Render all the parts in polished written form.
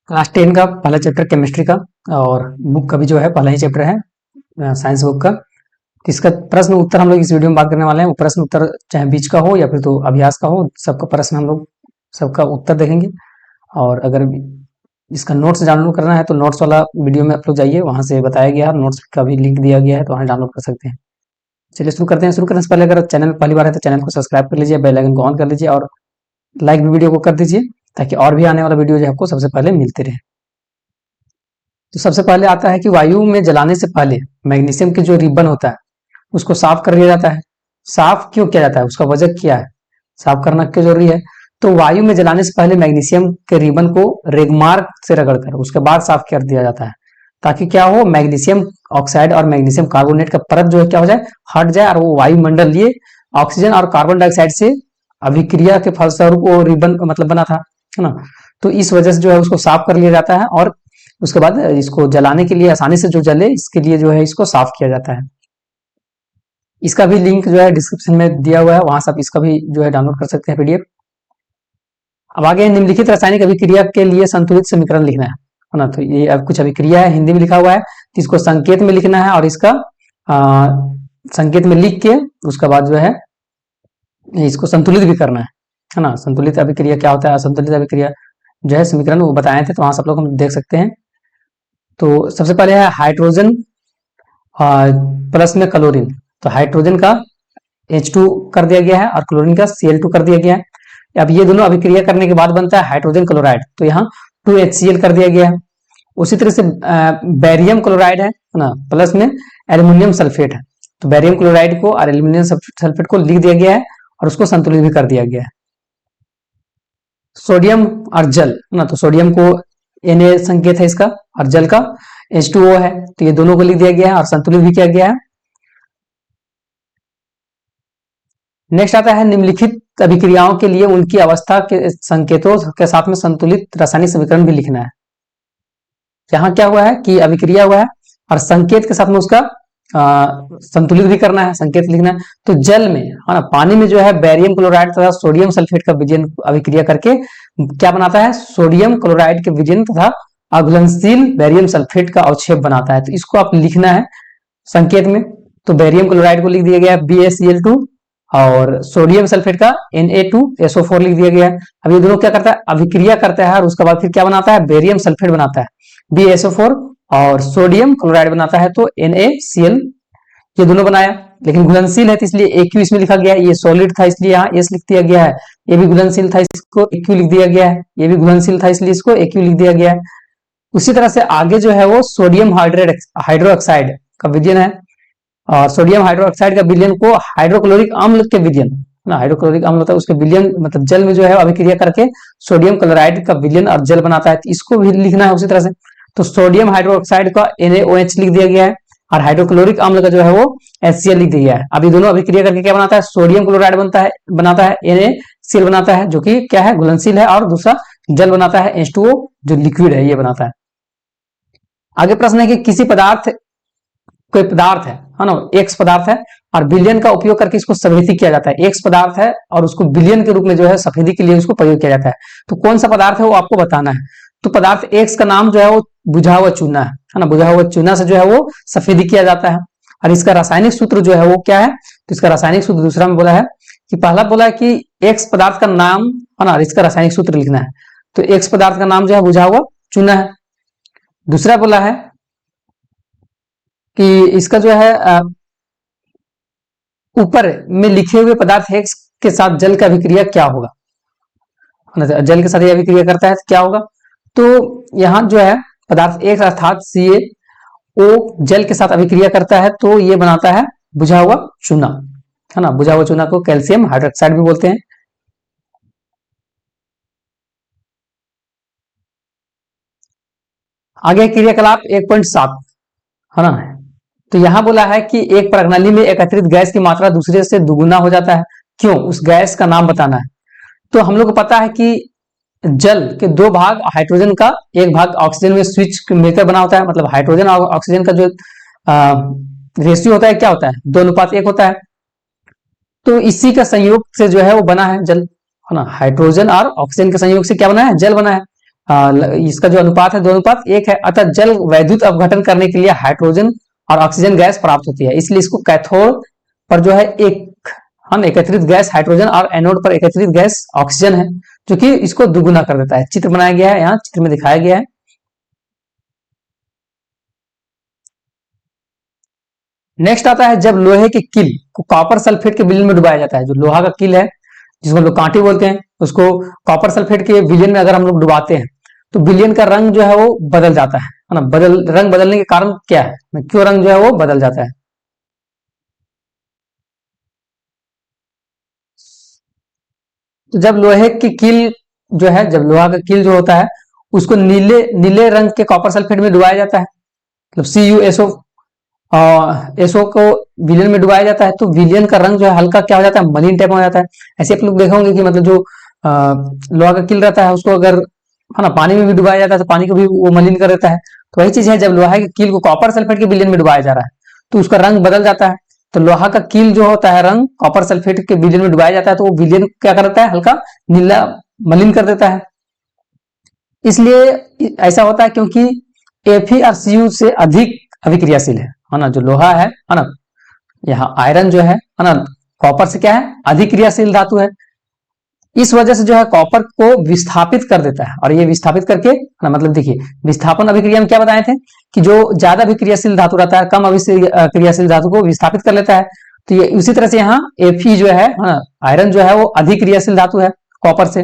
Class 10 का पहला chapter chemistry का और बुक का भी जो है पहला ही चैप्टर है साइंस बुक का। तो इसका प्रश्न उत्तर हम लोग इस वीडियो में बात करने वाले हैं। वो प्रश्न उत्तर चाहे बीच का हो या फिर तो अभ्यास का हो, सबका प्रश्न हम लोग सबका उत्तर देखेंगे। और अगर इसका नोट्स डाउनलोड करना है तो नोट्स वाला वीडियो में आप लोग जाइए, वहां से बताया गया है, नोट्स का भी लिंक दिया गया है, तो वहाँ डाउनलोड कर सकते हैं। चलिए शुरू करते हैं। शुरू करने से पहले अगर चैनल पहली बार है तो चैनल को सब्सक्राइब कर लीजिए, बेल आइकन को ऑन कर लीजिए और लाइक भी वीडियो को कर दीजिए, ताकि और भी आने वाला वीडियो जो है आपको सबसे पहले मिलते रहे। तो सबसे पहले आता है कि वायु में जलाने से पहले मैग्नीशियम के जो रिबन होता है उसको साफ कर लिया जाता है। साफ क्यों किया जाता है, उसका वजह क्या है, साफ करना क्यों जरूरी है? तो वायु में जलाने से पहले मैग्नीशियम के रिबन को रेगमार्क से रगड़कर उसके बाद साफ कर दिया जाता है, ताकि क्या हो, मैग्नीशियम ऑक्साइड और मैग्नीशियम कार्बोनेट का परत जो है क्या हो जाए, हट जाए और वो वायुमंडलीय ऑक्सीजन और कार्बन डाइऑक्साइड से अभिक्रिया के फलस्वरूप वो रिबन मतलब बना था, है ना। तो इस वजह से जो है उसको साफ कर लिया जाता है और उसके बाद इसको जलाने के लिए आसानी से जो जले इसके लिए जो है इसको साफ किया जाता है। इसका भी लिंक जो है डिस्क्रिप्शन में दिया हुआ है, वहां से आप इसका भी जो है डाउनलोड कर सकते हैं पीडीएफ। अब आगे निम्नलिखित रासायनिक अभिक्रिया के लिए संतुलित समीकरण लिखना है ना। तो ये अब कुछ अभिक्रिया है, हिंदी में लिखा हुआ है, तो इसको संकेत में लिखना है और इसका संकेत में लिख के उसके बाद जो है इसको संतुलित भी करना है ना। संतुलित अभिक्रिया क्या होता है, असंतुलित अभिक्रिया जो है समीकरण वो बताए थे, तो वहां सब लोग हम देख सकते हैं। तो सबसे पहले है हाइड्रोजन प्लस में क्लोरीन, तो हाइड्रोजन का H2 कर दिया गया है और क्लोरीन का Cl2 कर दिया गया है। अब ये दोनों अभिक्रिया करने के बाद बनता है हाइड्रोजन क्लोराइड, तो यहाँ 2HCl कर दिया गया है। उसी तरह से बैरियम क्लोराइड है ना, प्लस में एल्यूमिनियम सल्फेट है, तो बैरियम क्लोराइड को और एल्यूमिनियम सल्फेट को लिख दिया गया है और उसको संतुलित भी कर दिया गया है। सोडियम और जल ना, तो सोडियम को Na संकेत है इसका और जल का H2O है, तो ये दोनों को लिख दिया गया है और संतुलित भी किया गया है। नेक्स्ट आता है निम्नलिखित अभिक्रियाओं के लिए उनकी अवस्था के संकेतों के साथ में संतुलित रासायनिक समीकरण भी लिखना है। यहाँ क्या हुआ है कि अभिक्रिया हुआ है और संकेत के साथ में उसका संतुलित भी करना है, संकेत लिखना है। तो जल में है ना, पानी में जो है बैरियम क्लोराइड तथा सोडियम सल्फेट का विजयन अभिक्रिया करके क्या बनाता है, सोडियम क्लोराइड के विजयन तथा अघुलनशील बैरियम सल्फेट का अवक्षेप बनाता है। तो इसको आप लिखना है संकेत में। तो बैरियम क्लोराइड को लिख दिया गया BaCl2 और सोडियम सल्फेट का Na2SO4 लिख दिया गया है। अब ये दोनों क्या करता है, अभिक्रिया करता है और उसके बाद फिर क्या बनाता है, बेरियम सल्फेट बनाता है BaSO4 और सोडियम क्लोराइड बनाता है तो NaCl, ये दोनों बनाया। लेकिन घुलनशील है तो इसलिए Aq इसमें लिखा गया है, ये सॉलिड था इसलिए यहाँ S लिख दिया गया है। ये भी घुलनशील था इसको Aq लिख दिया गया है, ये भी घुलनशील था इसलिए इसको Aq लिख दिया गया है। उसी तरह से आगे जो है वो सोडियम हाइड्रोक्साइड का विलयन है और सोडियम हाइड्रोक्साइड का विलयन को हाइड्रोक्लोरिक अम्ल के विलयन ना, हाइड्रोक्लोरिक अम्ल होता है उसके विलयन मतलब जल में जो है अभिक्रिया करके सोडियम क्लोराइड का विलयन और जल बनाता है, तो इसको भी लिखना है उसी तरह से। तो सोडियम हाइड्रोक्साइड का NaOH लिख दिया गया है और हाइड्रोक्लोरिक अम्ल का जो है वो HCl लिख दिया गया है। अब ये दोनों अभिक्रिया करके क्या बनाता है, सोडियम क्लोराइड बनाता है NaCl बनाता है, जो कि क्या है, घुलनशील है, और दूसरा जल बनाता है H2O जो लिक्विड है, ये बनाता है। आगे प्रश्न है कि किसी पदार्थ, कोई पदार्थ है ना, एक्स पदार्थ है और विलयन का उपयोग करके इसको सफेदी किया जाता है। एक्स पदार्थ है और उसको विलयन के रूप में जो है सफेदी के लिए उसको प्रयोग किया जाता है। तो कौन सा पदार्थ है वो आपको बताना है। तो पदार्थ एक्स का नाम जो है वो बुझा हुआ चूना है ना, बुझा हुआ चूना से जो है वो सफेदी किया जाता है। और इसका रासायनिक सूत्र जो है वो क्या है, तो इसका रासायनिक सूत्र दूसरा में बोला है कि पहला बोला है कि एक्स पदार्थ का नाम है ना, इसका रासायनिक सूत्र लिखना है। तो एक्स पदार्थ का नाम जो है बुझा हुआ चूना है। दूसरा बोला है कि इसका जो है ऊपर में लिखे हुए पदार्थ एक्स के साथ जल का अभिक्रिया क्या होगा, जल के साथ यह अभिक्रिया करता है तो क्या होगा। तो यहां जो है पदार्थ एक्स अर्थात CaO जल के साथ अभिक्रिया करता है तो ये बनाता है बुझा हुआ चूना, है ना। बुझा हुआ चूना को कैल्शियम हाइड्रोक्साइड भी बोलते हैं। आगे क्रियाकलाप 1.7 है ना, तो यहां बोला है कि एक प्रणाली में एकत्रित गैस की मात्रा दूसरे से दुगुना हो जाता है, क्यों, उस गैस का नाम बताना है। तो हम लोग को पता है कि जल के दो भाग, हाइड्रोजन का एक भाग ऑक्सीजन में स्विच मिलकर बना होता है, मतलब हाइड्रोजन और ऑक्सीजन का जो रेशियो होता है क्या होता है, 2:1 होता है। तो इसी का संयोग से जो है वो बना है जल, है ना। हाइड्रोजन और ऑक्सीजन के संयोग से क्या बना है, जल बना है। इसका जो अनुपात है 2:1 है, अतः जल वैद्युत अपघटन करने के लिए हाइड्रोजन और ऑक्सीजन गैस प्राप्त होती है, इसलिए इसको कैथोड पर जो है एक हम एकत्रित गैस हाइड्रोजन और एनोड पर एकत्रित गैस ऑक्सीजन है, जो कि इसको दुगुना कर देता है। चित्र बनाया गया है, यहाँ चित्र में दिखाया गया है। नेक्स्ट आता है जब लोहे के किल को कॉपर सल्फेट के विलयन में डुबाया जाता है। जो लोहा का किल है जिसको हम लोग कांटे बोलते हैं, उसको कॉपर सल्फेट के विलयन में अगर हम लोग डुबाते हैं तो विलयन का रंग जो है वो बदल जाता है ना। रंग बदलने के कारण क्या है, क्यों रंग जो है वो बदल जाता है? तो जब लोहे की कील जो है, जब लोहा का कील जो होता है उसको नीले नीले रंग के कॉपर सल्फेट में डुबाया जाता है, मतलब CuSO एसओ को विलियन में डुबाया जाता है, तो विलियन का रंग जो है हल्का क्या हो जाता है, मलिन टाइप हो जाता है। ऐसे आप लोग देखा होंगे कि मतलब जो लोहा का किल रहता है उसको अगर है ना पानी में भी डुबाया जाता है तो पानी को भी वो मलिन कर देता है। तो वही चीज है, जब लोहा के कील को कॉपर सल्फेट के विलियन में डुबाया जा रहा है तो उसका रंग बदल जाता है। तो लोहा का कील जो होता है रंग कॉपर सल्फेट के विलियन में डुबाया जाता है तो वो विलियन क्या कर देता है, हल्का नीला मलिन कर देता है। इसलिए ऐसा होता है क्योंकि Fe और Cu से अधिक अभिक्रियाशील है ना। जो लोहा है ना, यहाँ आयरन जो है ना, कॉपर से क्या है, अधिक क्रियाशील धातु है। इस वजह से जो है कॉपर को विस्थापित कर देता है, और ये विस्थापित करके ना, मतलब देखिए विस्थापन अभिक्रिया में क्या बताए थे कि जो ज्यादा अभिक्रियाशील धातु रहता है कम अभिक्रियाशील धातु को विस्थापित कर लेता है। तो ये उसी तरह से यहाँ Fe जो है ना, आयरन जो है वो अधिक क्रियाशील धातु है कॉपर से,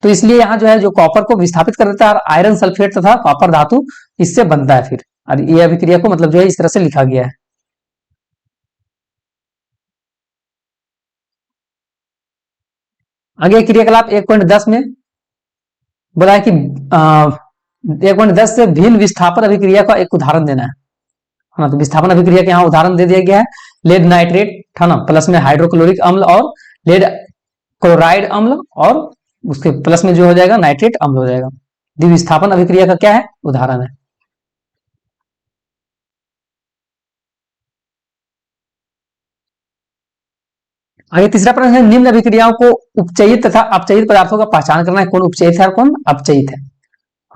तो इसलिए यहाँ जो है जो कॉपर को विस्थापित कर देता है, और आयरन सल्फेट तथा कॉपर धातु इससे बनता है फिर। और ये अभिक्रिया को मतलब जो है इस तरह से लिखा गया है। आगे क्रियाकलाप 1.10 में बोला है कि 1.10 से भिन्न विस्थापन अभिक्रिया का एक उदाहरण देना है ना। तो विस्थापन अभिक्रिया के यहाँ उदाहरण दे दिया गया है, लेड नाइट्रेट है ना, प्लस में हाइड्रोक्लोरिक अम्ल और लेड क्लोराइड अम्ल, और उसके प्लस में जो हो जाएगा नाइट्रेट अम्ल हो जाएगा। द्विविस्थापन अभिक्रिया का क्या है, उदाहरण है। आगे तीसरा प्रश्न है, निम्न अभिक्रियाओं को उपचयित तथा अपचयित पदार्थों का पहचान करना है, कौन उपचयित है और कौन अपचयित है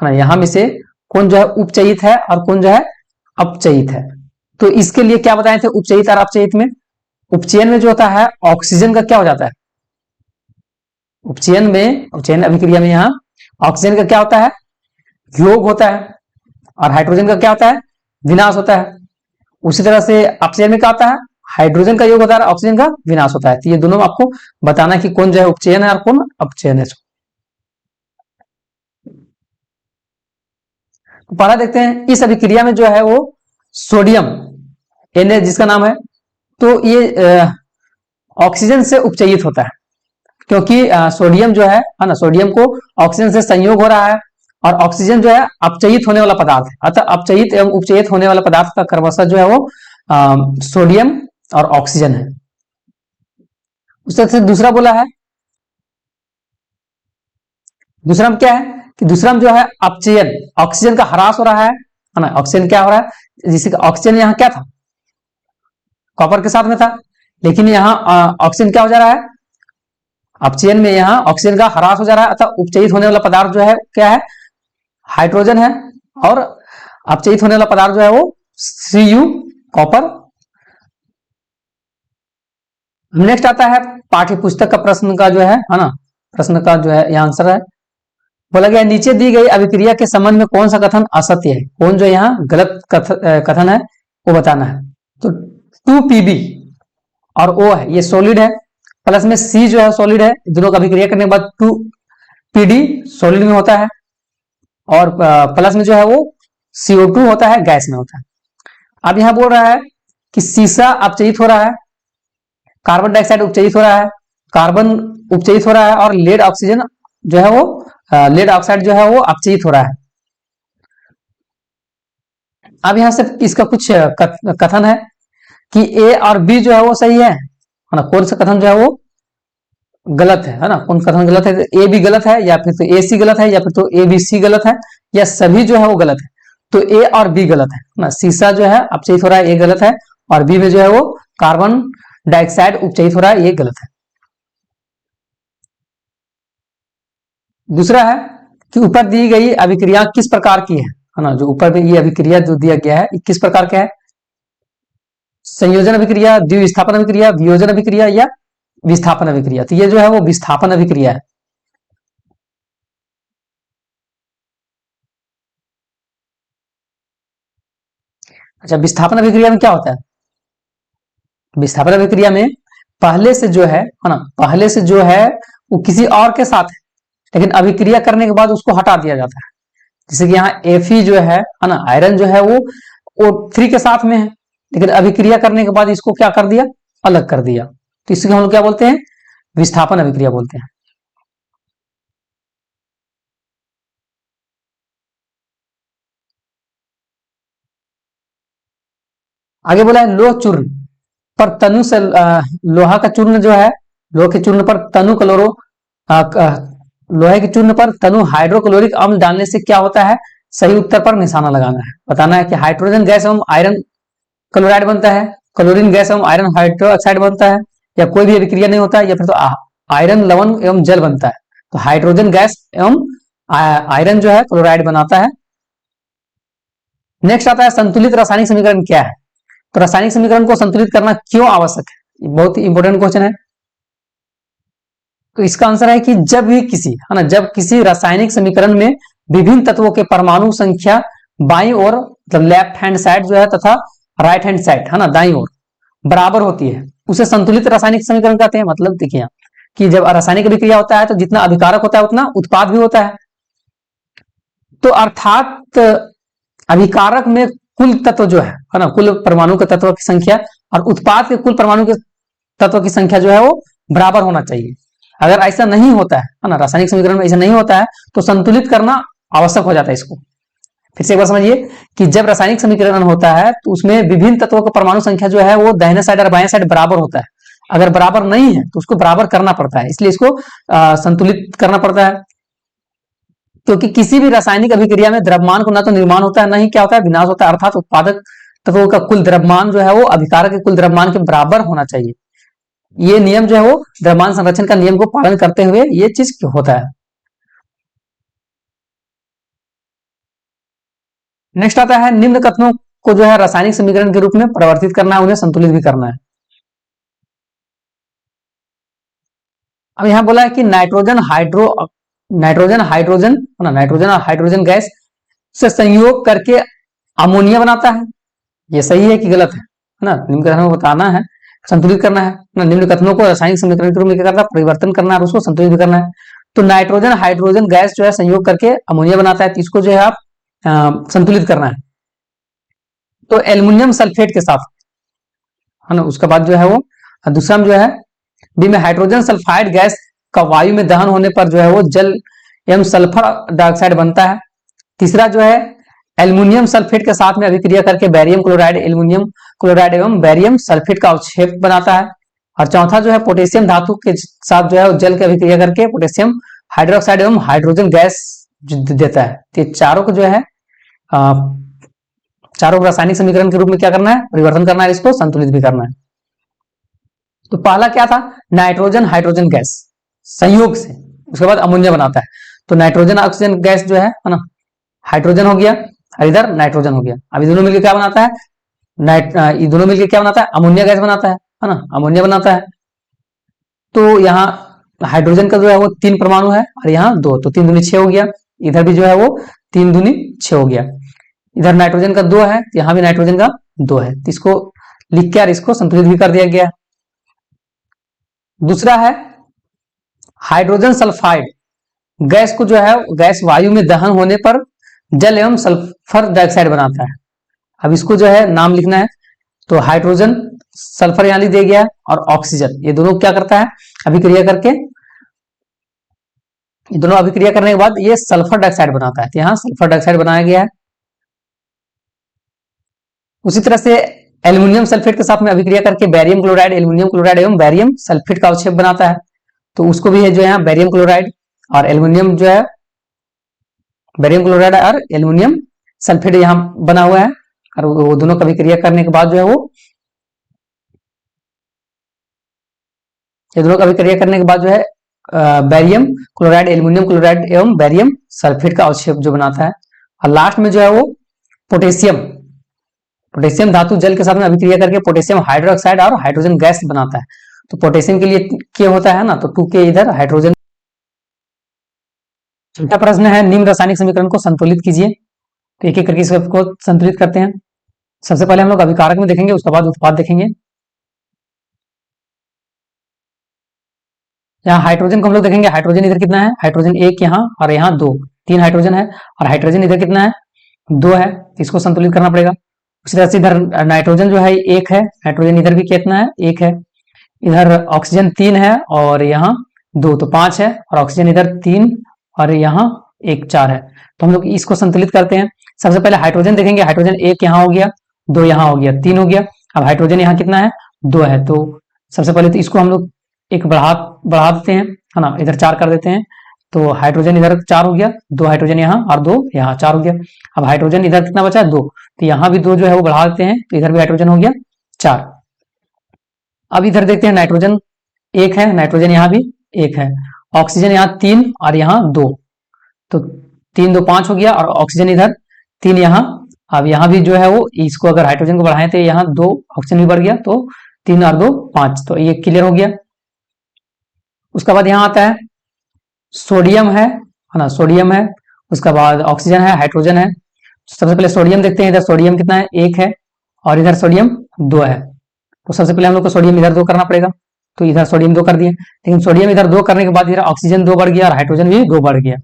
ना। यहाँ में से कौन जो है उपचयित है और कौन जो है अपचयित है। तो इसके लिए क्या बताए थे उपचयित और अपचयित में? उपचयन में जो होता है ऑक्सीजन का क्या हो जाता है, उपचयन अभिक्रिया में यहाँ ऑक्सीजन का क्या होता है, योग होता है, और हाइड्रोजन का क्या होता है, विनाश होता है। उसी तरह से अपचयन में क्या होता है, हाइड्रोजन का योग होता है, ऑक्सीजन का विनाश होता है। तो ये दोनों आपको बताना है कि कौन जो है उपचयन है और कौन अपचयन है। तो पहला देखते हैं, इस अभिक्रिया में जो है वो सोडियम Na जिसका नाम है, तो ये ऑक्सीजन से उपचयित होता है, क्योंकि सोडियम जो है ना, सोडियम को ऑक्सीजन से संयोग हो रहा है, और ऑक्सीजन जो है अपचयित होने वाला पदार्थ है। अतः अपचयित एवं उपचयित होने वाला पदार्थ का क्रमशः जो है वो सोडियम और ऑक्सीजन है। उस तरह से दूसरा बोला है, दूसरा में क्या है कि दूसरा में जो है अपचयन, ऑक्सीजन का ह्रास हो रहा है ना। ऑक्सीजन क्या हो रहा है, जिससे ऑक्सीजन यहाँ क्या था, कॉपर के साथ में था, लेकिन यहाँ ऑक्सीजन क्या हो जा रहा है, अपचयन में यहाँ ऑक्सीजन का ह्रास हो जा रहा है। अतः उपचयित होने वाला पदार्थ जो है क्या है, हाइड्रोजन है, और अपचयित होने वाला पदार्थ जो है वो Cu कॉपर। नेक्स्ट आता है पाठ्य पुस्तक का प्रश्न का जो है ना, प्रश्न का जो है यह आंसर है। बोला गया नीचे दी गई अभिक्रिया के संबंध में कौन सा कथन असत्य है, कौन जो यहाँ गलत कथन है वो बताना है। तो 2Pb और O है, ये सॉलिड है, प्लस में C जो है सॉलिड है, दोनों का अभिक्रिया करने के बाद 2Pd सॉलिड में होता है, और प्लस में जो है वो CO2 होता है, गैस में होता है। अब यहां बोल रहा है कि सीसा अपचयित हो रहा है, कार्बन डाइऑक्साइड उपचयित हो रहा है, कार्बन उपचयित हो रहा है, और लेड ऑक्सीजन जो है वो लेड ऑक्साइड जो है वो अपचयित हो रहा है। अब यहां से इसका कुछ कथन है कि ए और बी जो है वो सही है ना, कौन सा कथन जो है वो गलत है ना, कौन कथन गलत है, ए बी गलत है, या फिर तो ए सी गलत है, या फिर तो ए बी सी गलत है, या सभी जो है वो गलत है। तो ए और बी गलत है ना, सीसा जो है अपचयित हो रहा है, ये गलत है, और बी में जो है वो कार्बन डाइऑक्साइड उपचयित हो रहा है, ये गलत है। दूसरा है कि ऊपर दी गई अभिक्रिया किस प्रकार की है ना, जो ऊपर में ये अभिक्रिया जो दिया गया है किस प्रकार का है, संयोजन अभिक्रिया, द्विविस्थापन अभिक्रिया, वियोजन अभिक्रिया या विस्थापन अभिक्रिया। तो ये जो है वो विस्थापन अभिक्रिया है। अच्छा, विस्थापन अभिक्रिया में क्या होता है, विस्थापन अभिक्रिया में पहले से जो है ना, पहले से जो है वो किसी और के साथ है, लेकिन अभिक्रिया करने के बाद उसको हटा दिया जाता है। जैसे कि यहाँ Fe जो है ना, आयरन जो है वो O3 के साथ में है, लेकिन अभिक्रिया करने के बाद इसको क्या कर दिया, अलग कर दिया। तो इसको हम लोग क्या बोलते हैं, विस्थापन अभिक्रिया बोलते हैं। आगे बोला है लोह चूर्ण पर तनु से लोहा का चूर्ण जो है, लोहे के चूर्ण पर तनु क्लोरो लोहे के चूर्ण पर तनु हाइड्रोक्लोरिक अम्ल डालने से क्या होता है, सही उत्तर पर निशाना लगाना है। बताना है कि हाइड्रोजन गैस एवं आयरन क्लोराइड बनता है, क्लोरीन गैस एवं आयरन हाइड्रोक्साइड बनता है, या कोई भी अभिक्रिया नहीं होता है, या फिर तो आयरन लवण एवं जल बनता है। तो हाइड्रोजन गैस एवं आयरन जो है क्लोराइड बनाता है। नेक्स्ट आता है संतुलित रासायनिक समीकरण क्या है। तो रासायनिक समीकरण को संतुलित करना क्यों आवश्यक है, बहुत ही इंपॉर्टेंट क्वेश्चन है। तो इसका आंसर है कि जब भी किसी है ना, जब किसी रासायनिक समीकरण में विभिन्न तत्वों के परमाणु संख्या बाईं ओर मतलब लेफ्ट हैंड साइड जो है तथा राइट हैंड साइड है ना दाईं ओर बराबर होती है, उसे संतुलित रासायनिक समीकरण कहते हैं। मतलब देखिए कि जब रासायनिक अभिक्रिया होता है तो जितना अभिकारक होता है उतना उत्पाद भी होता है। तो अर्थात अभिकारक में कुल तत्व जो है ना, कुल परमाणु के तत्व की संख्या और उत्पाद के कुल परमाणु के तत्व की संख्या जो है वो बराबर होना चाहिए। अगर ऐसा नहीं होता है ना, रासायनिक समीकरण में ऐसा नहीं होता है तो संतुलित करना आवश्यक हो जाता है। इसको फिर से एक बार समझिए कि जब रासायनिक समीकरण होता है तो उसमें विभिन्न तत्वों का परमाणु संख्या जो है वो दाहिने साइड और बाएं साइड बराबर होता है। अगर बराबर नहीं है तो उसको बराबर करना पड़ता है, इसलिए इसको संतुलित करना पड़ता है। क्योंकि किसी भी रासायनिक अभिक्रिया में द्रव्यमान को ना तो निर्माण होता है, ना ही क्या होता है विनाश होता है। अर्थात उत्पादक तत्वों का कुल द्रव्यमान जो है वो अभिकारक के कुल द्रव्यमान के बराबर होना चाहिए। ये नियम जो है वो द्रव्यमान संरक्षण का नियम को पालन करते हुए ये चीज होता है। नेक्स्ट आता है निम्न कथनों को जो है रासायनिक समीकरण के रूप में परिवर्तित करना है, उन्हें संतुलित भी करना है। अब यहां बोला है कि नाइट्रोजन हाइड्रोजन और हाइड्रोजन गैस से संयोग करके अमोनिया बनाता है। ये सही है कि गलत है ना, निम्न कथनों को बताना है, संतुलित करना है ना। निम्न कथनों को रासायनिक समीकरण के रूप में क्या करना है, परिवर्तन करना है और उसको संतुलित भी करना है। तो नाइट्रोजन हाइड्रोजन गैस जो है संयोग करके अमोनिया बनाता है, तो इसको जो है आप संतुलित करना है। तो एल्युमिनियम सल्फेट के साथ है ना, उसके बाद जो है वो दूसरा में जो है बी में हाइड्रोजन सल्फाइड गैस का वायु में दहन होने पर जो है वो जल एवं सल्फर डाइऑक्साइड बनता है। तीसरा जो है एल्युमिनियम सल्फेट के साथ में अभिक्रिया करके बैरियम क्लोराइड एल्युमिनियम क्लोराइड एवं बैरियम सल्फेट का अवक्षेप बनाता है। और चौथा जो है पोटेशियम धातु के साथ जो है जल की अभिक्रिया करके पोटेशियम हाइड्रोक्साइड एवं हाइड्रोजन गैस देता है। तो चारों को जो है चारों को रासायनिक समीकरण के रूप में क्या करना है, परिवर्तन करना है, इसको संतुलित भी करना है। तो पहला क्या था, नाइट्रोजन हाइड्रोजन गैस संयोग से उसके बाद अमोनिया बनाता है। तो नाइट्रोजन ऑक्सीजन गैस जो है ना, हाइड्रोजन हो गया और इधर नाइट्रोजन हो गया। अब ये दोनों मिलकर क्या बनाता है, ये दोनों मिलकर क्या बनाता है, अमोनिया गैस बनाता है ना, अमोनिया बनाता है। तो यहाँ हाइड्रोजन का जो है वो 3 परमाणु है और यहाँ 2, तो 3 दूनी 6 हो गया। इधर भी जो है वो 3 दूनी 6 हो गया। इधर नाइट्रोजन का 2 है, यहाँ भी नाइट्रोजन का 2 है, तो इसको लिख के और इसको संतुलित भी कर दिया गया। दूसरा है हाइड्रोजन सल्फाइड गैस को जो है गैस वायु में दहन होने पर जल एवं सल्फर डाइऑक्साइड बनाता है। अब इसको जो है नाम लिखना है। तो हाइड्रोजन सल्फर यहां लिख दिया गया और ऑक्सीजन, ये दोनों क्या करता है अभिक्रिया करके, ये दोनों अभिक्रिया करने के बाद ये सल्फर डाइऑक्साइड बनाता है। तो यहाँ सल्फर डाइऑक्साइड बनाया गया है। उसी तरह से एल्युमिनियम सल्फेट के साथ में अभिक्रिया करके बैरियम क्लोराइड एल्युमिनियम क्लोराइड एवं बैरियम सल्फेट का अवक्षेप बनाता है। तो उसको भी है जो है बैरियम क्लोराइड और एल्युमिनियम जो है बैरियम क्लोराइड और एल्युमिनियम सल्फेट यहाँ बना हुआ है। और वो दोनों का अभिक्रिया करने के बाद जो है वो ये दोनों का अभिक्रिया करने के बाद जो है बैरियम क्लोराइड, एल्यूमिनियम क्लोराइड एवं बैरियम सल्फेट का अवक्षेप जो बनाता है। और लास्ट में जो है वो पोटेशियम, पोटेशियम धातु जल के साथ में अभिक्रिया करके पोटेशियम हाइड्रोक्साइड और हाइड्रोजन गैस बनाता है। तो पोटेशियम के लिए के होता है ना, तो 2K इधर हाइड्रोजन। छठा प्रश्न है निम्न रासायनिक समीकरण को संतुलित कीजिए। तो एक एक करके इसको संतुलित करते हैं। सबसे पहले हम लोग अभिकारक में देखेंगे, उसके बाद उत्पाद देखेंगे। यहाँ हाइड्रोजन को हम लोग देखेंगे, हाइड्रोजन इधर कितना है, हाइड्रोजन एक यहाँ और यहाँ दो, तीन हाइड्रोजन है, और हाइड्रोजन इधर कितना है, दो है, इसको संतुलित करना पड़ेगा। उसी तरह से इधर नाइट्रोजन जो है एक है, नाइट्रोजन इधर भी कितना है, एक है। इधर ऑक्सीजन तीन है और यहाँ दो, तो पांच है, और ऑक्सीजन इधर तीन और यहाँ एक, चार है। तो हम लोग इसको संतुलित करते हैं। सबसे पहले हाइड्रोजन देखेंगे, हाइड्रोजन एक यहाँ हो गया, दो यहाँ हो गया, तीन हो गया। अब हाइड्रोजन यहाँ कितना है, दो है। तो सबसे पहले तो इसको हम लोग एक बढ़ा देते हैं, है ना, इधर चार कर देते हैं। तो हाइड्रोजन इधर चार हो गया, दो हाइड्रोजन यहाँ और दो यहाँ, चार हो गया। अब हाइड्रोजन इधर कितना बचा है, दो, तो यहाँ भी दो जो है वो बढ़ा देते हैं, तो इधर भी हाइड्रोजन हो गया चार। अब इधर देखते हैं नाइट्रोजन एक है, नाइट्रोजन यहाँ भी एक है, ऑक्सीजन यहाँ तीन और यहाँ दो, तो तीन दो पांच हो गया, और ऑक्सीजन इधर तीन यहाँ। अब यहाँ भी जो है वो इसको अगर हाइड्रोजन को बढ़ाएं तो यहाँ दो ऑक्सीजन भी बढ़ गया, तो तीन और दो पांच, तो ये क्लियर हो गया। उसके बाद यहाँ आता है सोडियम है ना, सोडियम है, उसके बाद ऑक्सीजन है, हाइड्रोजन है। सबसे पहले सोडियम देखते हैं, इधर सोडियम कितना है, एक है, और इधर सोडियम दो है। तो सबसे पहले हम लोग को सोडियम इधर दो करना पड़ेगा, तो इधर सोडियम दो कर दिए, लेकिन सोडियम इधर दो करने के बाद इधर ऑक्सीजन दो बढ़ गया और हाइड्रोजन भी दो बढ़ गया।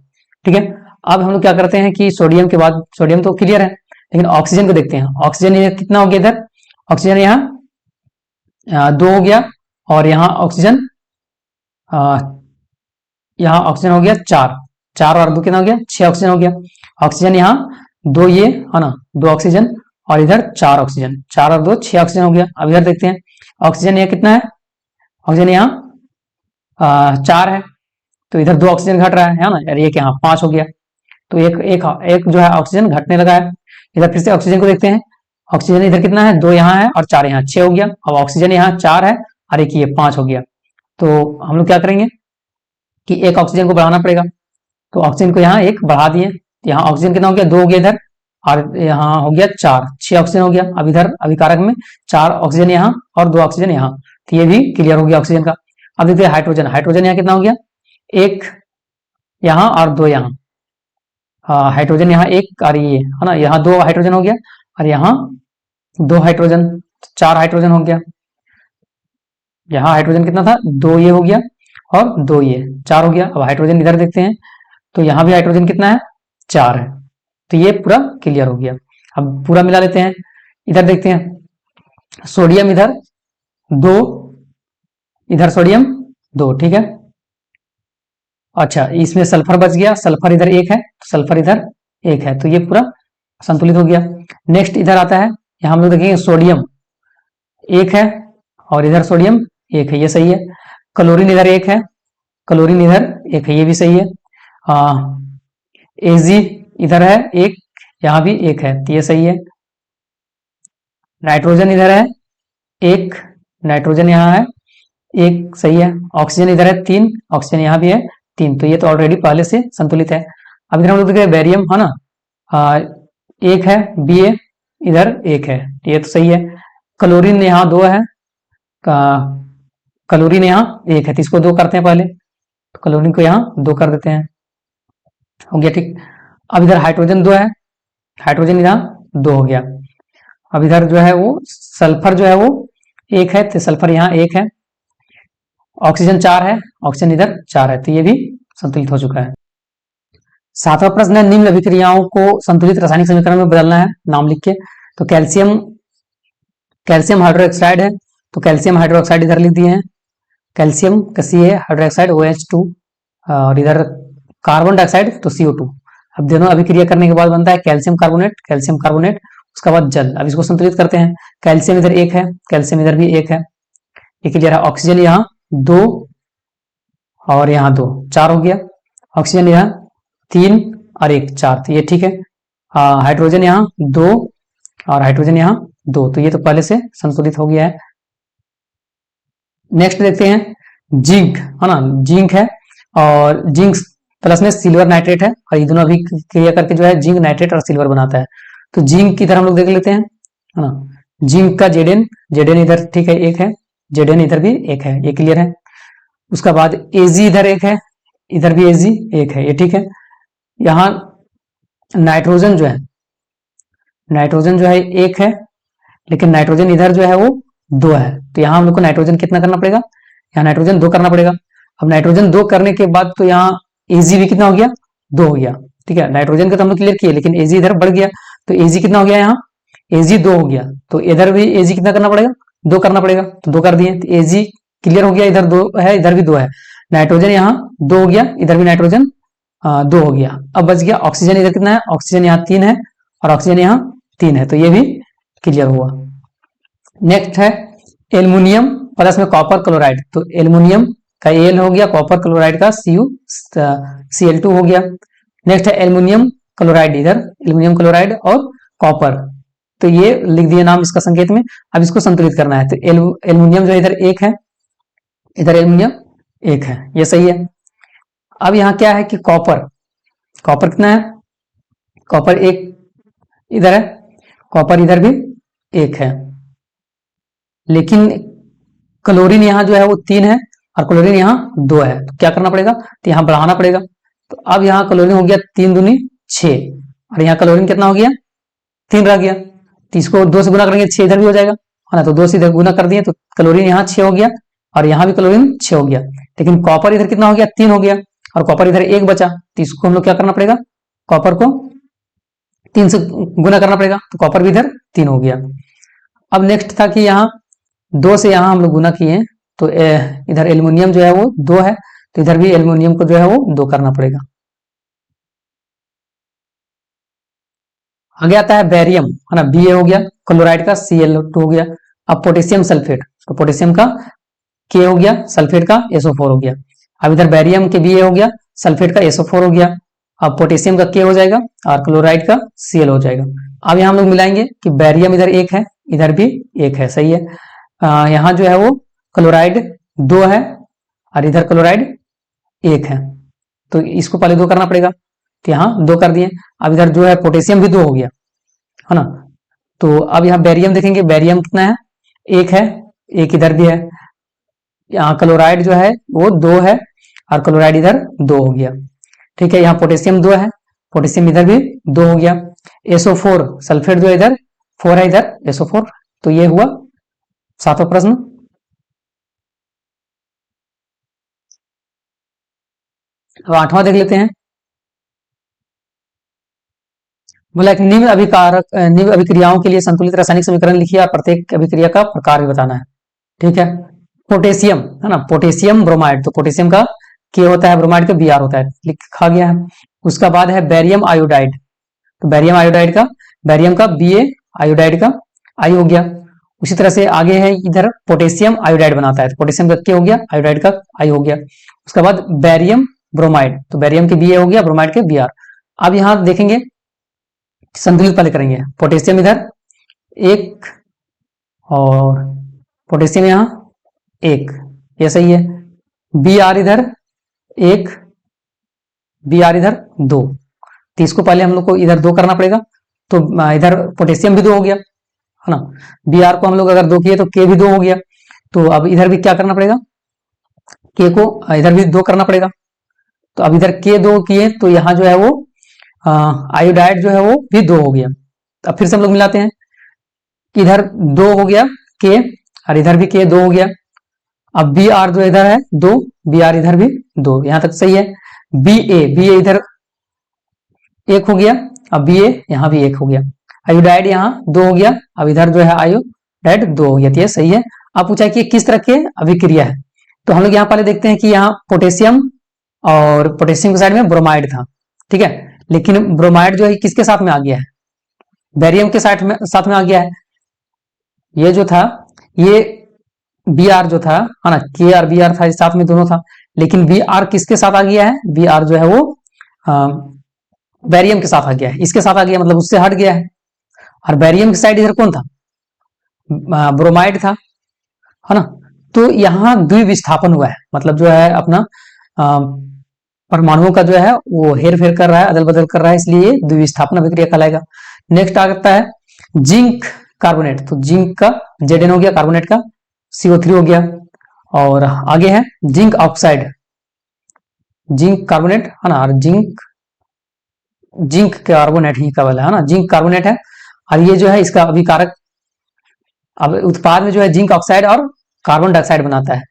ठीक है, अब हम लोग क्या करते हैं कि सोडियम के बाद, सोडियम तो क्लियर है, लेकिन ऑक्सीजन को देखते हैं। ऑक्सीजन इधर कितना हो गया, इधर ऑक्सीजन यहाँ दो हो गया, और यहाँ ऑक्सीजन यहाँ ऑक्सीजन हो गया चार, चार और दो कितना हो गया, छह ऑक्सीजन हो गया। ऑक्सीजन यहाँ दो, ये है ना, दो ऑक्सीजन, और इधर चार ऑक्सीजन, चार और दो छह ऑक्सीजन हो गया। अब इधर देखते हैं ऑक्सीजन यहाँ कितना है, ऑक्सीजन यहाँ चार है, तो इधर दो ऑक्सीजन घट रहा है ना, और एक यहाँ पांच हो गया, तो एक जो है ऑक्सीजन घटने लगा है। इधर फिर से ऑक्सीजन को देखते हैं, ऑक्सीजन इधर कितना है, दो यहाँ है और चार यहाँ, छह हो गया। अब ऑक्सीजन यहाँ चार है और एक ये पांच हो गया, तो हम लोग क्या करेंगे कि एक ऑक्सीजन को बढ़ाना पड़ेगा, तो ऑक्सीजन को यहाँ एक बढ़ा दिए, यहाँ ऑक्सीजन कितना हो गया, दो हो गया इधर, और यहाँ हो गया चार, छह ऑक्सीजन हो गया। अब इधर अभिकारक में चार ऑक्सीजन यहाँ और दो ऑक्सीजन यहाँ, तो ये भी क्लियर हो गया ऑक्सीजन का। अब देखते हैं हाइड्रोजन, हाइड्रोजन यहाँ कितना हो गया, एक यहाँ और दो यहाँ, हाइड्रोजन यहाँ एक और ये है ना, यहाँ दो हाइड्रोजन हो गया, और यहाँ दो हाइड्रोजन, चार हाइड्रोजन हो गया। यहाँ हाइड्रोजन कितना था, दो ये हो गया, और दो ये, चार हो गया। अब हाइड्रोजन इधर देखते हैं, तो यहाँ भी हाइड्रोजन कितना है, चार है, तो ये पूरा क्लियर हो गया। अब पूरा मिला लेते हैं, इधर देखते हैं सोडियम इधर दो, इधर सोडियम दो, ठीक है। अच्छा, इसमें सल्फर बच गया, सल्फर इधर एक है, सल्फर इधर एक है, तो ये पूरा संतुलित हो गया। नेक्स्ट इधर आता है, यहाँ हम लोग देखेंगे सोडियम एक है और इधर सोडियम एक है, ये सही है। क्लोरीन इधर एक है, क्लोरीन इधर एक है, ये भी सही है। एजी इधर है एक, यहाँ भी एक है, तो ये सही है। नाइट्रोजन इधर है एक, नाइट्रोजन यहाँ है एक, सही है। ऑक्सीजन इधर है तीन, ऑक्सीजन यहाँ भी है तीन, तो ये तो ऑलरेडी पहले से संतुलित है। अब इधर हम लोग देख रहे हैं बैरियम है ना, एक है, बी ए इधर एक है, ये तो सही है। क्लोरीन यहाँ दो है, क्लोरीन यहाँ एक है, तो इसको दो करते हैं पहले, तो क्लोरीन को यहाँ दो कर देते हैं, हो गया ठीक। अब इधर हाइड्रोजन दो है, हाइड्रोजन यहाँ दो हो गया। अब इधर जो है वो सल्फर जो है वो एक है, तो सल्फर यहाँ एक है। ऑक्सीजन चार है, ऑक्सीजन इधर चार है, तो ये भी संतुलित हो चुका है। सातवां प्रश्न है निम्न अभिक्रियाओं को संतुलित रासायनिक समीकरण में बदलना है, नाम लिख के। तो कैल्शियम, कैल्शियम हाइड्रोक्साइड है, तो कैल्शियम हाइड्रोक्साइड इधर लिख दिए हैं, कैल्शियम का सी है, हाइड्रोक्साइड OH2, और इधर कार्बन डाइऑक्साइड तो CO2। अब दोनों अभिक्रिया करने के बाद बनता है कैल्शियम कार्बोनेट, कैल्शियम कार्बोनेट, उसके बाद जल। अब इसको संतुलित करते हैं, कैल्शियम इधर एक है, कैल्शियम इधर भी एक है, ये क्लियर है। ऑक्सीजन यहाँ दो और यहाँ दो, चार हो गया। ऑक्सीजन यहाँ तीन और एक, चार, तो ये ठीक है। हाइड्रोजन यहाँ दो और हाइड्रोजन यहाँ दो, तो ये तो पहले से संतुलित हो गया है। नेक्स्ट देखते हैं जिंक है ना, जिंक है, और जिंक प्लस में सिल्वर नाइट्रेट है, और ये दोनों अभी क्रिया करके जो है जिंक नाइट्रेट और सिल्वर बनाता है। तो जिंक की तरह हम लोग देख लेते हैं, है ना। जिंक का जेडेन, जेडेन इधर ठीक है एक है, जेडेन इधर भी एक है, ये क्लियर है। उसका बाद एजी इधर एक है, इधर भी एजी एक है, ये ठीक है। यहाँ नाइट्रोजन जो है, नाइट्रोजन जो है एक है, लेकिन नाइट्रोजन इधर जो है वो दो है। तो यहाँ हम लोग को नाइट्रोजन कितना करना पड़ेगा, यहाँ नाइट्रोजन दो करना पड़ेगा। अब नाइट्रोजन दो करने के बाद तो यहाँ एजी भी कितना हो गया, दो हो गया, ठीक है। नाइट्रोजन का तो हम लोग क्लियर किए, लेकिन एजी इधर बढ़ गया, तो एजी कितना हो गया, यहाँ एजी दो हो गया। तो इधर भी एजी कितना करना पड़ेगा, दो करना पड़ेगा, तो दो कर दिए, तो एजी क्लियर हो गया, इधर दो है, इधर भी दो है। नाइट्रोजन यहाँ दो हो गया, इधर भी नाइट्रोजन दो हो गया। अब बच गया ऑक्सीजन, इधर कितना है, ऑक्सीजन यहाँ तीन है और ऑक्सीजन यहाँ तीन है, तो ये भी क्लियर हुआ। नेक्स्ट है एल्युमिनियम प्लस में कॉपर क्लोराइड, तो एल्युमिनियम का एल हो गया, कॉपर क्लोराइड का Cl2 हो गया। नेक्स्ट है एल्युमिनियम क्लोराइड, इधर एल्युमिनियम क्लोराइड और कॉपर, तो ये लिख दिए नाम इसका संकेत में। अब इसको संतुलित करना है, तो एल्युमिनियम जो इधर एक है, इधर एल्युमिनियम एक है, ये सही है। अब यहाँ क्या है कि कॉपर, कॉपर कितना है, कॉपर एक इधर है, कॉपर इधर भी एक है, लेकिन क्लोरीन यहाँ जो है वो तीन है और क्लोरीन यहाँ दो है, तो क्या करना पड़ेगा, तो यहाँ बढ़ाना पड़ेगा। तो अब यहाँ क्लोरीन हो गया तीन दूनी छह, और यहाँ क्लोरीन कितना हो गया, तीन रह गया, तो इसको दो से गुना करेंगे, छह इधर भी हो जाएगा, है ना। तो दो से इधर गुना कर दिए, तो क्लोरीन यहाँ छह हो गया और यहाँ भी क्लोरीन छह हो गया, लेकिन कॉपर इधर कितना हो गया, तीन हो गया, और कॉपर इधर एक बचा, तो इसको हम लोग क्या करना पड़ेगा, कॉपर को तीन से गुना करना पड़ेगा, तो कॉपर भी इधर तीन हो गया। अब नेक्स्ट था कि यहाँ दो से यहाँ हम लोग गुना किए, तो इधर एल्युमिनियम जो है वो दो है, तो इधर भी एल्युमिनियम को जो है वो दो करना पड़ेगा। आगे आता है बैरियम, है ना, Ba हो गया, क्लोराइड का Cl2 हो गया। अब पोटेशियम सल्फेट, तो पोटेशियम का K हो गया, सल्फेट का SO4 हो गया। अब इधर बैरियम के Ba हो गया, सल्फेट का SO4 हो गया। अब पोटेशियम का K हो जाएगा और क्लोराइड का Cl हो जाएगा। अब यहाँ हम लोग मिलाएंगे कि बैरियम इधर एक है, इधर भी एक है, सही है। यहाँ जो है वो क्लोराइड दो है और इधर क्लोराइड एक है, तो इसको पहले दो करना पड़ेगा, तो यहाँ दो कर दिए। अब इधर जो है पोटेशियम भी दो हो गया, है ना। तो अब यहाँ बैरियम देखेंगे, बैरियम कितना है, एक है, एक इधर भी है। यहाँ क्लोराइड जो है वो दो है और क्लोराइड इधर दो हो गया, ठीक है। यहाँ पोटेशियम दो है, पोटेशियम इधर भी दो हो गया। SO4 सल्फेट जो है इधर फोर है, इधर SO4, तो ये हुआ सातवां प्रश्न। अब आठवां देख लेते हैं। बोला कि निम्न अभिकारक निम्न अभिक्रियाओं के लिए संतुलित रासायनिक समीकरण लिखिए और प्रत्येक अभिक्रिया का प्रकार भी बताना है, ठीक है। पोटेशियम, है ना, पोटेशियम ब्रोमाइड, तो पोटेशियम का के होता है, ब्रोमाइड का Br होता है, लिखा गया है। उसका बाद है बैरियम आयोडाइड, तो बैरियम आयोडाइड का, बैरियम का Ba आयोडाइड का आई हो गया। उसी तरह से आगे है इधर पोटेशियम आयोडाइड बनाता है, तो पोटेशियम का के हो गया, आयोडाइड का आई हो गया। उसके बाद बैरियम ब्रोमाइड, तो बैरियम के Ba हो गया, ब्रोमाइड के Br। अब यहाँ देखेंगे संतुलित पहले करेंगे, पोटेशियम इधर एक और पोटेशियम यहाँ एक, ये सही है। Br इधर एक, Br इधर दो, तो इसको पहले हम लोग को इधर दो करना पड़ेगा, तो इधर पोटेशियम भी दो हो गया, है ना। Br को हम लोग अगर दो किए तो K भी दो हो गया, तो अब इधर भी क्या करना पड़ेगा, K को इधर भी दो करना पड़ेगा। तो अब इधर K दो किए तो यहाँ जो है वो आयोडाइड जो है वो भी दो हो गया। अब फिर से हम लोग मिलाते हैं, इधर दो हो गया K और इधर भी K दो हो गया। अब Br जो इधर है दो, Br इधर भी दो, यहां तक सही है। Ba इधर एक हो गया, अब Ba यहाँ भी एक हो गया। आयोडाइड यहाँ दो हो गया, अब इधर जो है आयोडाइड दो हो गया, तो ये सही है। अब पूछा कि किस तरह के अभिक्रिया है, तो हम लोग यहाँ पहले देखते हैं कि यहाँ पोटेशियम और पोटेशियम के साइड में ब्रोमाइड था, ठीक है, लेकिन ब्रोमाइड जो है किसके साथ में आ गया है, बैरियम के साथ में आ गया है। ये जो था ये Br जो था, है ना, K और Br था, साथ में दोनों था, लेकिन Br किसके साथ आ गया है, Br जो है वो बैरियम के साथ आ गया है, इसके साथ आ गया, मतलब उससे हट गया है। और बैरियम की साइड इधर कौन था, ब्रोमाइड था, है ना। तो यहाँ द्विविस्थापन हुआ है, मतलब जो है अपना परमाणुओं का जो है वो हेर फेर कर रहा है, अदल बदल कर रहा है, इसलिए ये द्विविस्थापन अभिक्रिया कहलाएगा। नेक्स्ट आता है जिंक कार्बोनेट, तो जिंक का Zn हो गया, कार्बोनेट का CO3 हो गया। और आगे है जिंक ऑक्साइड, जिंक कार्बोनेट है ना, और जिंक कार्बोनेट ही का वाला है ना, जिंक कार्बोनेट है। और ये जो है इसका अभिकारक अब उत्पाद में जो है जिंक ऑक्साइड और कार्बन डाइऑक्साइड बनाता है।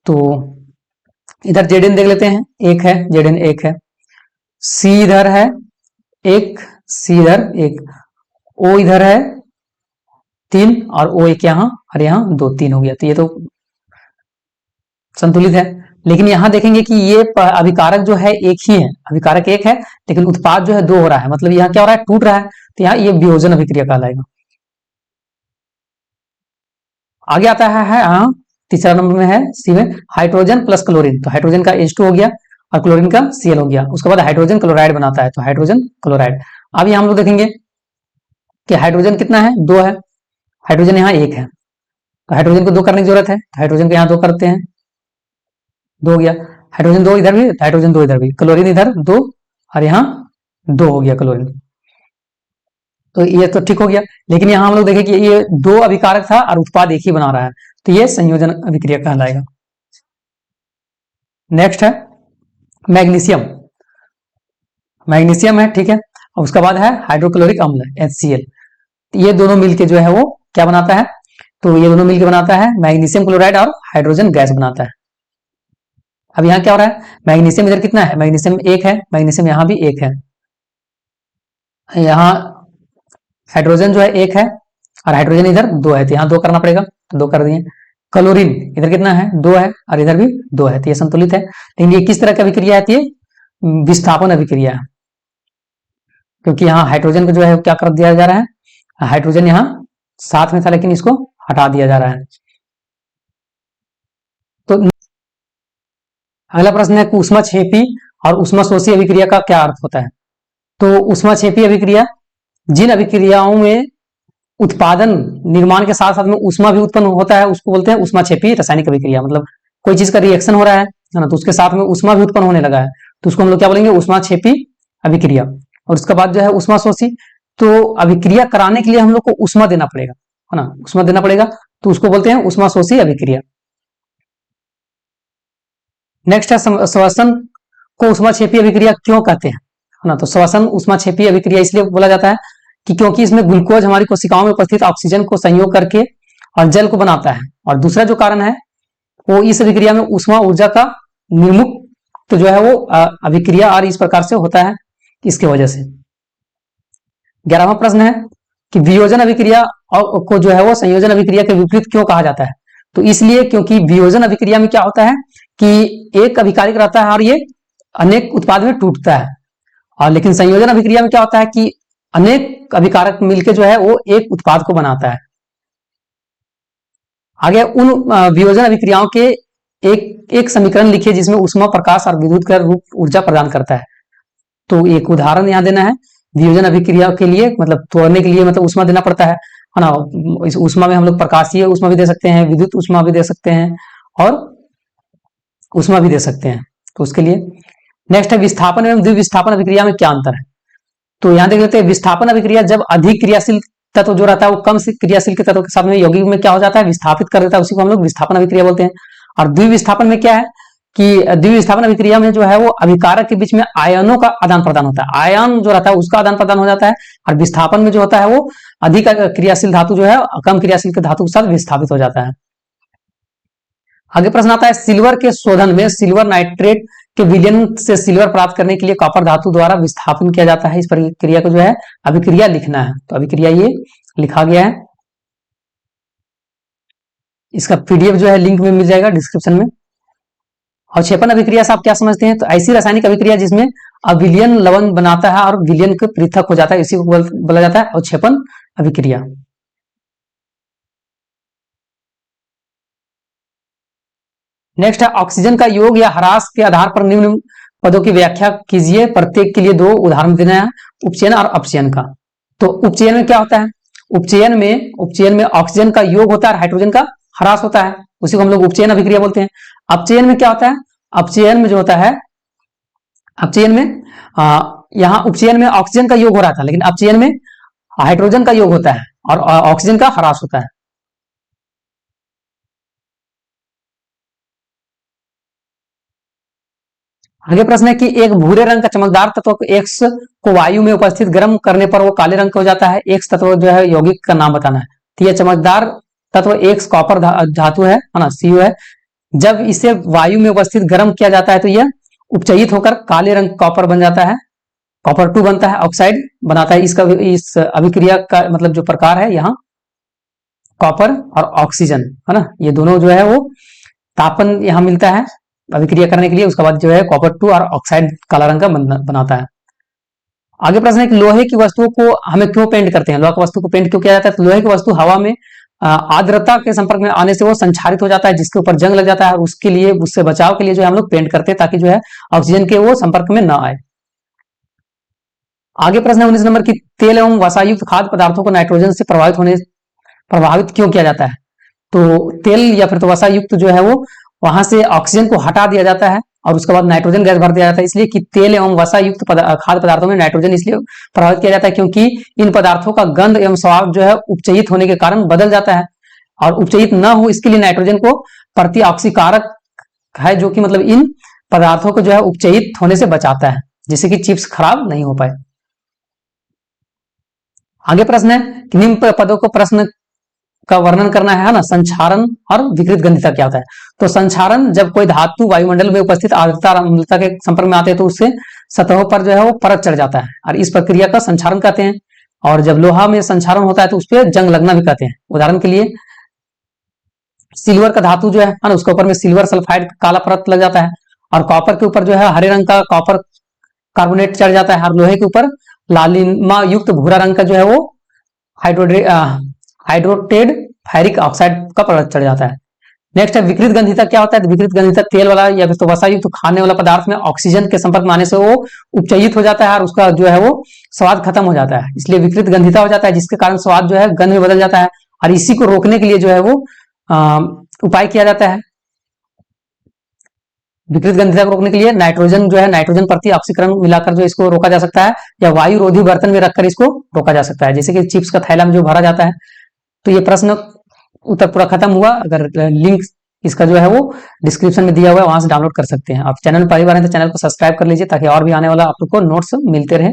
तो इधर Zn देख लेते हैं, एक है Zn, एक है C इधर है एक, C इधर एक, O इधर है 3 और O एक यहाँ और यहाँ 2, 3 हो गया। तो ये तो संतुलित है। लेकिन यहां देखेंगे कि ये अभिकारक जो है एक ही है, अभिकारक एक है लेकिन उत्पाद जो है 2 हो रहा है, मतलब यहाँ क्या हो रहा है, टूट रहा है। तो यहाँ ये वियोजन अभिक्रिया कहलाएगा। आगे आता है हाँ, तीसरा नंबर में है सी में हाइड्रोजन प्लस क्लोरीन, तो हाइड्रोजन का H2 हो गया और क्लोरीन का Cl हो गया। उसके बाद हाइड्रोजन क्लोराइड बनाता है, तो हाइड्रोजन क्लोराइड। अब यहाँ हम लोग देखेंगे कि हाइड्रोजन कितना है, 2 है, हाइड्रोजन यहाँ 1 है, तो हाइड्रोजन को 2 करने की जरूरत है, तो हाइड्रोजन को यहाँ 2 करते हैं, 2 हो गया। हाइड्रोजन 2 इधर भी, हाइड्रोजन 2 इधर भी, क्लोरीन इधर 2 और यहाँ 2 हो गया क्लोरीन। तो ये तो ठीक हो गया। लेकिन यहाँ हम लोग देखें कि ये 2 अभिकारक था और उत्पाद एक ही बना रहा है, तो ये संयोजन अभिक्रिया कहलाएगा। नेक्स्ट है मैग्नीशियम, मैग्नीशियम है, ठीक है। और उसके बाद है हाइड्रोक्लोरिक अम्ल HCl, ये दोनों मिलके जो है वो क्या बनाता है, तो ये दोनों मिलके बनाता है मैग्नीशियम क्लोराइड और हाइड्रोजन गैस बनाता है। अब यहाँ क्या हो रहा है, मैग्नीशियम इधर कितना है, मैग्नीशियम 1 है, मैग्नीशियम यहाँ भी 1 है, यहाँ हाइड्रोजन जो है 1 है और हाइड्रोजन इधर 2 है, तो यहाँ 2 करना पड़ेगा, तो 2 कर दिए। क्लोरीन इधर कितना है, 2 है और इधर भी 2 है, तो ये संतुलित है। लेकिन ये किस तरह की अभिक्रिया है, ये विस्थापन अभिक्रिया है, क्योंकि यहाँ हाइड्रोजन को जो है क्या कर दिया जा रहा है, हाइड्रोजन यहाँ साथ में था लेकिन इसको हटा दिया जा रहा है। तो अगला प्रश्न है ऊष्माक्षेपी और ऊष्माशोषी अभिक्रिया का क्या अर्थ होता है। तो ऊष्माक्षेपी अभिक्रिया जिन अभिक्रियाओं में उत्पादन निर्माण के साथ साथ में ऊष्मा भी उत्पन्न होता है उसको बोलते हैं ऊष्माक्षेपी रासायनिक अभिक्रिया। मतलब कोई चीज का रिएक्शन हो रहा है ना, तो उसके साथ में ऊष्मा भी उत्पन्न होने लगा है, तो उसको हम लोग क्या बोलेंगे, ऊष्माक्षेपी अभिक्रिया। और उसके बाद जो है ऊष्माशोषी, तो अभिक्रिया कराने के लिए हम लोग को ऊष्मा देना पड़ेगा, है ना, ऊष्मा देना पड़ेगा, तो उसको बोलते हैं ऊष्माशोषी अभिक्रिया। नेक्स्ट है श्वसन को ऊष्माक्षेपी अभिक्रिया क्यों कहते हैं, है ना। तो श्वसन ऊष्माक्षेपी अभिक्रिया इसलिए बोला जाता है कि क्योंकि इसमें ग्लूकोज हमारी कोशिकाओं में उपस्थित ऑक्सीजन को संयोग करके और जल को बनाता है। और दूसरा जो कारण है वो इस अभिक्रिया में ऊष्मा ऊर्जा का निर्मुक्त जो है वो अभिक्रिया और इस प्रकार से होता है, इसके वजह से। 11वां प्रश्न है कि वियोजन अभिक्रिया को जो है वो संयोजन अभिक्रिया के विपरीत क्यों कहा जाता है। तो इसलिए क्योंकि वियोजन अभिक्रिया में क्या होता है कि एक अभिकारक रहता है और ये अनेक उत्पाद में टूटता है, और लेकिन संयोजन अभिक्रिया में क्या होता है कि अनेक अभिकारक मिलकर जो है वो एक उत्पाद को बनाता है। आगे उन वियोजन अभिक्रियाओं के एक समीकरण लिखिए जिसमें ऊष्मा, प्रकाश और विद्युत का रूप ऊर्जा प्रदान करता है। तो एक उदाहरण यहां देना है वियोजन अभिक्रिया के लिए, मतलब तोड़ने के लिए मतलब ऊष्मा देना पड़ता है ना। इस ऊष्मा में हम लोग प्रकाशीय ऊष्मा भी दे सकते हैं, विद्युत ऊष्मा भी दे सकते हैं और ऊष्मा भी दे सकते हैं, तो उसके लिए। नेक्स्ट है विस्थापन एवं द्विविस्थापन अभिक्रिया में क्या अंतर है। तो यहां देख लेते हैं विस्थापन अभिक्रिया जब अधिक क्रियाशील तत्व जो रहता है वो कम क्रियाशील के तत्व के साथ में यौगिक में क्या हो जाता है, विस्थापित कर देता है, उसी को हम लोग विस्थापन अभिक्रिया बोलते हैं। और द्विविस्थापन में क्या है कि द्विविस्थापन अभिक्रिया में जो है वो अभिकारक के बीच में आयनों का आदान प्रदान होता है, आयन जो रहता है उसका आदान प्रदान हो जाता है। और विस्थापन में जो होता है वो अधिक क्रियाशील धातु जो है कम क्रियाशील के धातु के साथ विस्थापित हो जाता है। आगे प्रश्न आता है सिल्वर के शोधन में सिल्वर नाइट्रेट के विलयन से सिल्वर प्राप्त करने के लिए कॉपर धातु द्वारा विस्थापन किया जाता है। इस प्रक्रिया को जो है अभिक्रिया लिखना है, तो अभिक्रिया ये लिखा गया है, इसका पीडीएफ जो है लिंक में मिल जाएगा डिस्क्रिप्शन में। अवक्षेपण अभिक्रिया से आप क्या समझते हैं, तो ऐसी रासायनिक अभिक्रिया जिसमें अविलयन लवण बनाता है और विलयन के पृथक हो जाता है, इसी को बोला जाता है अवक्षेपण अभिक्रिया। नेक्स्ट है ऑक्सीजन का योग या ह्रास के आधार पर निम्न पदों की व्याख्या कीजिए, प्रत्येक के लिए 2 उदाहरण देना है, उपचयन और अपचयन का। तो उपचयन में क्या होता है, उपचयन में ऑक्सीजन का योग होता है और हाइड्रोजन का ह्रास होता है, उसी को हम लोग उपचयन अभिक्रिया बोलते हैं। अपचयन में क्या होता है, अपचयन में जो होता है अपचयन में यहाँ उपचयन में ऑक्सीजन का योग हो रहा था, लेकिन अपचयन में हाइड्रोजन का योग होता है और ऑक्सीजन का ह्रास होता है। आगे प्रश्न है कि एक भूरे रंग का चमकदार तत्व X को वायु में उपस्थित गर्म करने पर वो काले रंग का हो जाता है। X तत्व जो है यौगिक का नाम बताना है। तो यह चमकदार तत्व X कॉपर धातु है ना, Cu है। जब इसे वायु में उपस्थित गर्म किया जाता है तो यह उपचयित होकर काले रंग कॉपर बन जाता है, कॉपर 2 बनता है, ऑक्साइड बनाता है। इसका इस अभिक्रिया का मतलब जो प्रकार है यहाँ कॉपर और ऑक्सीजन है ना, ये दोनों जो है वो तापन यहाँ मिलता है अभिक्रिया करने के लिए। उसके बाद जो है कॉपर 2 और ऑक्साइड काला रंग का बनाता है। आगे प्रश्न है कि लोहे की वस्तुओं को हमें क्यों पेंट करते हैं, लोहा की वस्तु को पेंट क्यों किया जाता है। तो लोहे की वस्तु हवा में आर्द्रता के संपर्क में आने से वो संक्षारित हो जाता है, जिसके ऊपर जंग लग जाता है, और उसके लिए उससे बचाव के लिए जो है हम लोग पेंट करते हैं ताकि जो है ऑक्सीजन के वो संपर्क में ना आए। आगे प्रश्न है 19 नंबर की तेल एवं वसायुक्त खाद्य पदार्थों को नाइट्रोजन से प्रभावित क्यों किया जाता है। तो तेल या फिर तो वसा युक्त जो है वो वहां से ऑक्सीजन को हटा दिया जाता है और उसके बाद नाइट्रोजन गैस भर दिया जाता है, इसलिए कि तेल एवं वसा युक्त खाद्य पदार्थों में नाइट्रोजन इसलिए प्रभावित किया जाता है क्योंकि इन पदार्थों का गंध एवं स्वाद जो है उपचयित होने के कारण बदल जाता है, और उपचयित न हो इसके लिए नाइट्रोजन को प्रति ऑक्सीकारक है, जो कि मतलब इन पदार्थों को जो है उपचयित होने से बचाता है, जिससे कि चिप्स खराब नहीं हो पाए। आगे प्रश्न है कि निम्न पदों को प्रश्न का वर्णन करना है ना, संक्षारण और विकृत गंधिता क्या होता है। तो संक्षारण जब कोई धातु वायुमंडल में उपस्थित आर्द्रता अम्लता के संपर्क में आते हैं तो उससे सतहों पर जो है वो परत चढ़ जाता है और इस प्रक्रिया का संक्षारण कहते हैं। और जब लोहा में संक्षारण होता है तो उस पर जंग लगना भी कहते हैं। उदाहरण के लिए सिल्वर का धातु जो है ना, उसके ऊपर में सिल्वर सल्फाइड काला परत लग जाता है, और कॉपर के ऊपर जो है हरे रंग का कॉपर कार्बोनेट चढ़ जाता है, और लोहे के ऊपर लालिमा युक्त भूरा रंग का जो है वो हाइड्रोटेड फेरिक ऑक्साइड का परत चढ़ जाता है। नेक्स्ट है विकृत गंधिता क्या होता है। विकृत गंधिता तेल वाला या फिर तो वसा युक्त खाने वाला पदार्थ में ऑक्सीजन के संपर्क में आने से वो उपचयित हो जाता है और उसका जो है वो स्वाद खत्म हो जाता है, इसलिए विकृत गंधिता हो जाता है, जिसके कारण स्वाद जो है गंध में बदल जाता है। और इसी को रोकने के लिए जो है वो उपाय किया जाता है। विकृत गंधिता को रोकने के लिए नाइट्रोजन जो है नाइट्रोजन प्रति ऑक्सीकरण मिलाकर जो इसको रोका जा सकता है, या वायु रोधी बर्तन में रखकर इसको रोका जा सकता है, जैसे कि चिप्स का थैला में जो भरा जाता है। तो ये प्रश्न उत्तर पूरा खत्म हुआ। अगर लिंक इसका जो है वो डिस्क्रिप्शन में दिया हुआ है, वहां से डाउनलोड कर सकते हैं। आप चैनल पहली बार हैं तो चैनल को सब्सक्राइब कर लीजिए ताकि और भी आने वाला आप लोग को नोट्स मिलते रहे।